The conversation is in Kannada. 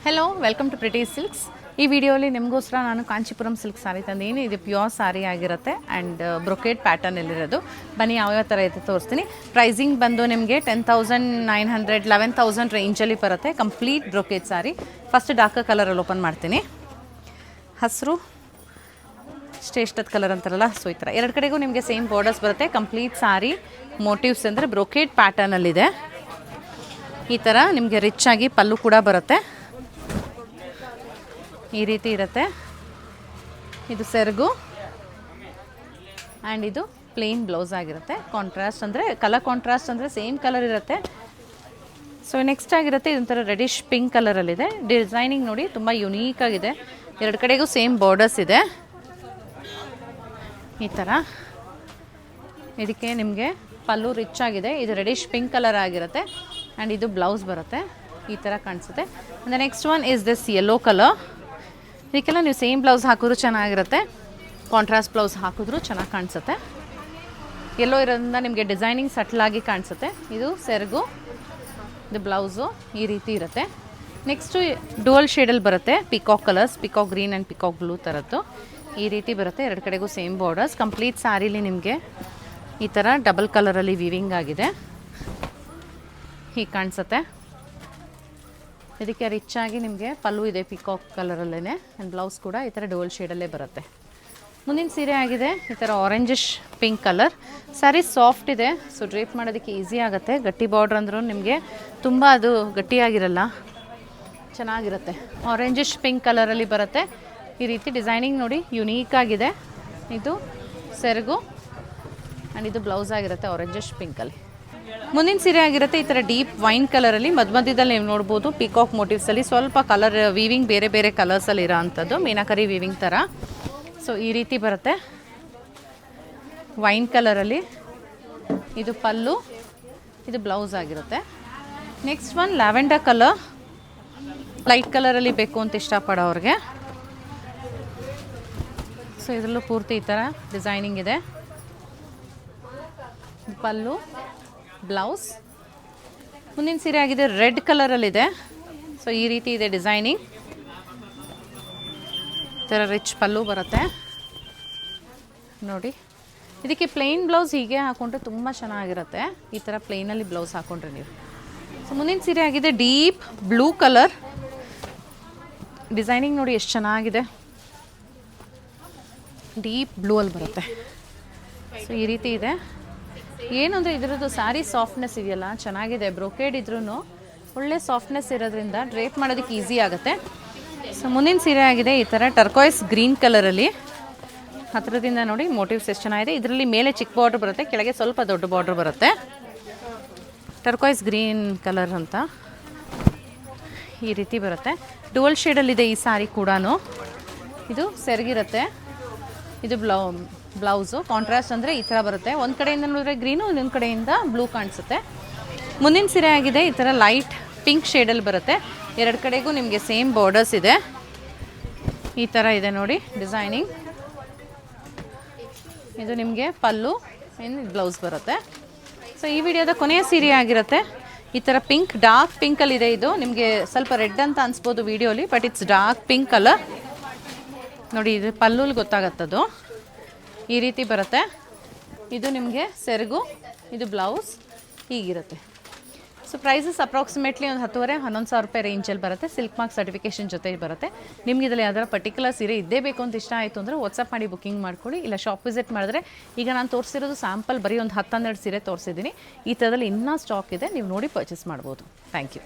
Hello welcome to pretty silks. ಈ ವಿಡಿಯೋಲಿ ನಿಮಗೋಸ್ಕರ ನಾನು ಕಾಂಚೀಪುರಂ ಸಿಲ್ಕ್ ಸಾರಿ ತಂದೀನಿ. ಇದು ಪ್ಯೂರ್ ಸಾರಿ ಆಗಿರುತ್ತೆ ಆ್ಯಂಡ್ ಬ್ರೊಕೇಡ್ ಪ್ಯಾಟರ್ನಲ್ಲಿರೋದು. ಬನ್ನಿ ಯಾವ್ಯಾವ ಥರ ಐತೆ ತೋರಿಸ್ತೀನಿ. ಪ್ರೈಸಿಂಗ್ ಬಂದು ನಿಮಗೆ 10,900 11,000 ರೇಂಜಲ್ಲಿ ಬರುತ್ತೆ. ಕಂಪ್ಲೀಟ್ ಬ್ರೊಕೇಡ್ ಸಾರಿ. ಫಸ್ಟ್ ಡಾರ್ಕ್ ಕಲರಲ್ಲಿ ಓಪನ್ ಮಾಡ್ತೀನಿ. ಹಸಿರು ಶ್ರೇಷ್ಠದ ಕಲರ್ ಅಂತಾರಲ್ಲ, ಸೊ ಈ ಥರ ಎರಡು ಕಡೆಗೂ ನಿಮಗೆ ಸೇಮ್ ಬಾರ್ಡರ್ಸ್ ಬರುತ್ತೆ. ಕಂಪ್ಲೀಟ್ ಸಾರಿ ಮೋಟಿವ್ಸ್ ಅಂದರೆ ಬ್ರೊಕೇಡ್ ಪ್ಯಾಟರ್ನಲ್ಲಿದೆ. ಈ ಥರ ನಿಮಗೆ ರಿಚ್ ಆಗಿ ಪಲ್ಲು ಕೂಡ ಬರುತ್ತೆ. ಈ ರೀತಿ ಇರುತ್ತೆ. ಇದು ಸೆರಗು ಆ್ಯಂಡ್ ಇದು ಪ್ಲೇನ್ ಬ್ಲೌಸ್ ಆಗಿರುತ್ತೆ. ಕಾಂಟ್ರಾಸ್ಟ್ ಅಂದರೆ ಕಾಂಟ್ರಾಸ್ಟ್ ಅಂದರೆ ಸೇಮ್ ಕಲರ್ ಇರುತ್ತೆ. ಸೊ ನೆಕ್ಸ್ಟ್ ಆಗಿರುತ್ತೆ ಇದೊಂಥರ ರೆಡಿಶ್ ಪಿಂಕ್ ಕಲರಲ್ಲಿದೆ. ಡಿಸೈನಿಂಗ್ ನೋಡಿ ತುಂಬ ಯುನೀಕ್ ಆಗಿದೆ. ಎರಡು ಕಡೆಗೂ ಸೇಮ್ ಬಾರ್ಡರ್ಸ್ ಇದೆ. ಈ ಥರ ಇದಕ್ಕೆ ನಿಮಗೆ ಪಲ್ಲು ರಿಚ್ ಆಗಿದೆ. ಇದು ರೆಡಿಶ್ ಪಿಂಕ್ ಕಲರ್ ಆಗಿರುತ್ತೆ ಆ್ಯಂಡ್ ಇದು ಬ್ಲೌಸ್ ಬರುತ್ತೆ. ಈ ಥರ ಕಾಣಿಸುತ್ತೆ. And next one is this yellow colour. ಇದಕ್ಕೆಲ್ಲ ನೀವು ಸೇಮ್ ಬ್ಲೌಸ್ ಹಾಕಿದ್ರೂ ಚೆನ್ನಾಗಿರುತ್ತೆ, ಕಾಂಟ್ರಾಸ್ಟ್ ಬ್ಲೌಸ್ ಹಾಕಿದ್ರೂ ಚೆನ್ನಾಗಿ ಕಾಣಿಸುತ್ತೆ. ಎಲ್ಲೋ ಇರೋದ್ರಿಂದ ನಿಮಗೆ ಡಿಸೈನಿಂಗ್ ಸಟ್ಲಾಗಿ ಕಾಣಿಸುತ್ತೆ. ಇದು ಸೆರಗು, ಇದು ಬ್ಲೌಸು ಈ ರೀತಿ ಇರುತ್ತೆ. ನೆಕ್ಸ್ಟು ಡುವಲ್ ಶೇಡಲ್ಲಿ ಬರುತ್ತೆ. Peacock colours, peacock green and peacock blue ಥರದ್ದು ಈ ರೀತಿ ಬರುತ್ತೆ. ಎರಡು ಕಡೆಗೂ ಸೇಮ್ ಬಾರ್ಡರ್ಸ್. ಕಂಪ್ಲೀಟ್ ಸ್ಯಾರಿಲಿ ನಿಮಗೆ ಈ ಥರ ಡಬಲ್ ಕಲರಲ್ಲಿ ವೀವಿಂಗ್ ಆಗಿದೆ. ಹೀಗೆ ಕಾಣಿಸುತ್ತೆ. ಇದಕ್ಕೆ ರಿಚ್ ಆಗಿ ನಿಮಗೆ ಪಲ್ಲು ಇದೆ ಪಿಕಾಕ್ ಕಲರಲ್ಲೇ ಆ್ಯಂಡ್ ಬ್ಲೌಸ್ ಕೂಡ ಈ ಥರ ಡುವಲ್ ಶೇಡಲ್ಲೇ ಬರುತ್ತೆ. ಮುಂದಿನ ಸೀರೆ ಆಗಿದೆ ಈ ಥರ orangish pink colour. Sari soft ಇದೆ, ಸೊ ಡ್ರೇಪ್ ಮಾಡೋದಕ್ಕೆ ಈಸಿ ಆಗುತ್ತೆ. ಗಟ್ಟಿ ಬಾರ್ಡ್ರ್ ಅಂದರೂ ನಿಮಗೆ ತುಂಬ ಅದು ಗಟ್ಟಿಯಾಗಿರಲ್ಲ, ಚೆನ್ನಾಗಿರುತ್ತೆ. ಆರೆಂಜಿಶ್ ಪಿಂಕ್ ಕಲರಲ್ಲಿ ಬರುತ್ತೆ. ಈ ರೀತಿ ಡಿಸೈನಿಂಗ್ ನೋಡಿ ಯುನೀಕ್ ಆಗಿದೆ. ಇದು ಸೆರಗು ಆ್ಯಂಡ್ ಇದು ಬ್ಲೌಸ್ ಆಗಿರುತ್ತೆ ಆರೆಂಜಿಶ್ ಪಿಂಕಲ್ಲಿ. ಮುಂದಿನ ಸೀರೆ ಆಗಿರುತ್ತೆ ಈ ಥರ ಡೀಪ್ ವೈನ್ ಕಲರಲ್ಲಿ. ಮಧ್ಯದಲ್ಲಿ ನೀವು ನೋಡ್ಬೋದು ಪಿಕಾಕ್ ಮೋಟಿವ್ಸಲ್ಲಿ ಸ್ವಲ್ಪ ಕಲರ್ ವೀವಿಂಗ್ ಬೇರೆ ಬೇರೆ ಕಲರ್ಸಲ್ಲಿ ಇರೋ ಅಂಥದ್ದು, ಮೀನಾಕರಿ ವೀವಿಂಗ್ ಥರ. ಸೊ ಈ ರೀತಿ ಬರುತ್ತೆ ವೈನ್ ಕಲರಲ್ಲಿ. ಇದು ಪಲ್ಲು, ಇದು ಬ್ಲೌಸ್ ಆಗಿರುತ್ತೆ. Next one lavender colour. Light ಕಲರಲ್ಲಿ ಬೇಕು ಅಂತ ಇಷ್ಟಪಡೋರಿಗೆ. ಸೊ ಇದರಲ್ಲೂ ಪೂರ್ತಿ ಈ ಥರ ಡಿಸೈನಿಂಗ್ ಇದೆ. ಪಲ್ಲು, ಬ್ಲೌಸ್. ಮುಂದಿನ ಸೀರೆ ಆಗಿದೆ ರೆಡ್ ಕಲರಲ್ಲಿದೆ. ಸೊ ಈ ರೀತಿ ಇದೆ ಡಿಸೈನಿಂಗ್. ಈ ಥರ ರಿಚ್ ಪಲ್ಲು ಬರುತ್ತೆ ನೋಡಿ. ಇದಕ್ಕೆ ಪ್ಲೇನ್ ಬ್ಲೌಸ್ ಹೀಗೆ ಹಾಕೊಂಡ್ರೆ ತುಂಬ ಚೆನ್ನಾಗಿರುತ್ತೆ. ಈ ಥರ ಪ್ಲೇನಲ್ಲಿ ಬ್ಲೌಸ್ ಹಾಕೊಂಡ್ರೆ ನೀವು. ಸೊ ಮುಂದಿನ ಸೀರೆ ಆಗಿದೆ ಡೀಪ್ ಬ್ಲೂ ಕಲರ್. ಡಿಸೈನಿಂಗ್ ನೋಡಿ ಎಷ್ಟು ಚೆನ್ನಾಗಿದೆ. ಡೀಪ್ ಬ್ಲೂ ಅಲ್ಲಿ ಬರುತ್ತೆ. ಸೊ ಈ ರೀತಿ ಇದೆ. ಏನು ಅಂದರೆ ಇದರದ್ದು ಸ್ಯಾರಿ ಸಾಫ್ಟ್ನೆಸ್ ಇದೆಯಲ್ಲ ಚೆನ್ನಾಗಿದೆ. ಬ್ರೊಕೇಡ್ ಇದ್ರೂ ಒಳ್ಳೆ ಸಾಫ್ಟ್ನೆಸ್ ಇರೋದ್ರಿಂದ ಡ್ರೇಪ್ ಮಾಡೋದಕ್ಕೆ ಈಸಿ ಆಗುತ್ತೆ. ಸೊ ಮುಂದಿನ ಸೀರೆ ಆಗಿದೆ ಈ ಥರ ಟರ್ಕಾಯ್ಸ್ ಗ್ರೀನ್ ಕಲರಲ್ಲಿ. ಹತ್ತಿರದಿಂದ ನೋಡಿ ಮೋಟಿವ್ಸ್ ಎಷ್ಟು ಚೆನ್ನಾಗಿದೆ. ಇದರಲ್ಲಿ ಮೇಲೆ ಚಿಕ್ಕ ಬಾರ್ಡ್ರ್ ಬರುತ್ತೆ, ಕೆಳಗೆ ಸ್ವಲ್ಪ ದೊಡ್ಡ ಬಾರ್ಡ್ರ್ ಬರುತ್ತೆ. ಟರ್ಕಾಯ್ಸ್ ಗ್ರೀನ್ ಕಲರ್ ಅಂತ ಈ ರೀತಿ ಬರುತ್ತೆ. ಡುವಲ್ ಶೇಡಲ್ಲಿದೆ ಈ ಸ್ಯಾರಿ ಕೂಡ. ಇದು ಸೆರಗಿರುತ್ತೆ. ಇದು ಬ್ಲೌಸು ಕಾಂಟ್ರಾಸ್ಟ್ ಅಂದರೆ ಈ ಥರ ಬರುತ್ತೆ. ಒಂದು ಕಡೆಯಿಂದ ನೋಡಿದ್ರೆ ಗ್ರೀನು, ಇನ್ನೊಂದು ಕಡೆಯಿಂದ ಬ್ಲೂ ಕಾಣಿಸುತ್ತೆ. ಮುಂದಿನ ಸೀರೆ ಆಗಿದೆ ಈ ಥರ ಲೈಟ್ ಪಿಂಕ್ ಶೇಡಲ್ಲಿ ಬರುತ್ತೆ. ಎರಡು ಕಡೆಗೂ ನಿಮಗೆ ಸೇಮ್ ಬಾರ್ಡರ್ಸ್ ಇದೆ. ಈ ಥರ ಇದೆ ನೋಡಿ ಡಿಸೈನಿಂಗ್. ಇದು ನಿಮಗೆ ಪಲ್ಲು, ಇನ್ನು ಬ್ಲೌಸ್ ಬರುತ್ತೆ. ಸೊ ಈ ವಿಡಿಯೋದ ಕೊನೆಯ ಸೀರೆ ಆಗಿರುತ್ತೆ ಈ ಥರ ಪಿಂಕ್, ಡಾರ್ಕ್ ಪಿಂಕಲ್ಲಿದೆ. ಇದು ನಿಮಗೆ ಸ್ವಲ್ಪ ರೆಡ್ ಅಂತ ಅನಿಸ್ಬೋದು ವಿಡಿಯೋಲಿ, but it's dark pink colour ನೋಡಿ. ಇದು ಪಲ್ಲುಲಿ ಗೊತ್ತಾಗತ್ತದು. ಈ ರೀತಿ ಬರುತ್ತೆ. ಇದು ನಿಮಗೆ ಸೆರಗು, ಇದು ಬ್ಲೌಸ್ ಹೀಗಿರುತ್ತೆ. ಸೊ ಪ್ರೈಸಸ್ ಅಪ್ರಾಕ್ಸಿಮೇಟ್ಲಿ ಒಂದು 10,500-11,000 ರೂಪಾಯಿ ರೇಂಜಲ್ಲಿ ಬರುತ್ತೆ. ಸಿಲ್ಕ್ ಮಾರ್ಕ್ ಸರ್ಟಿಫಿಕೇಷನ್ ಜೊತೆ ಬರುತ್ತೆ. ನಿಮ್ಗೆ ಇದರಲ್ಲಿ ಯಾವ್ದಾರ ಪರ್ಟಿಕ್ಯುಲರ್ ಸೀರೆ ಇದ್ದೇ ಬೇಕು ಅಂತ ಇಷ್ಟ ಆಯಿತು ಅಂದರೆ ವಾಟ್ಸಪ್ ಮಾಡಿ ಬುಕ್ಕಿಂಗ್ ಮಾಡ್ಕೊಳ್ಳಿ. ಇಲ್ಲ ಶಾಪ್ ವಿಸಿಟ್ ಮಾಡಿದ್ರೆ ಈಗ ನಾನು ತೋರಿಸಿರೋದು ಸ್ಯಾಂಪಲ್ ಬರೀ ಒಂದು 10-12 ಸೀರೆ ತೋರಿಸಿದ್ದೀನಿ. ಈ ಥರದಲ್ಲಿ ಇನ್ನೂ ಸ್ಟಾಕ್ ಇದೆ, ನೀವು ನೋಡಿ ಪರ್ಚೇಸ್ ಮಾಡ್ಬೋದು. Thank you.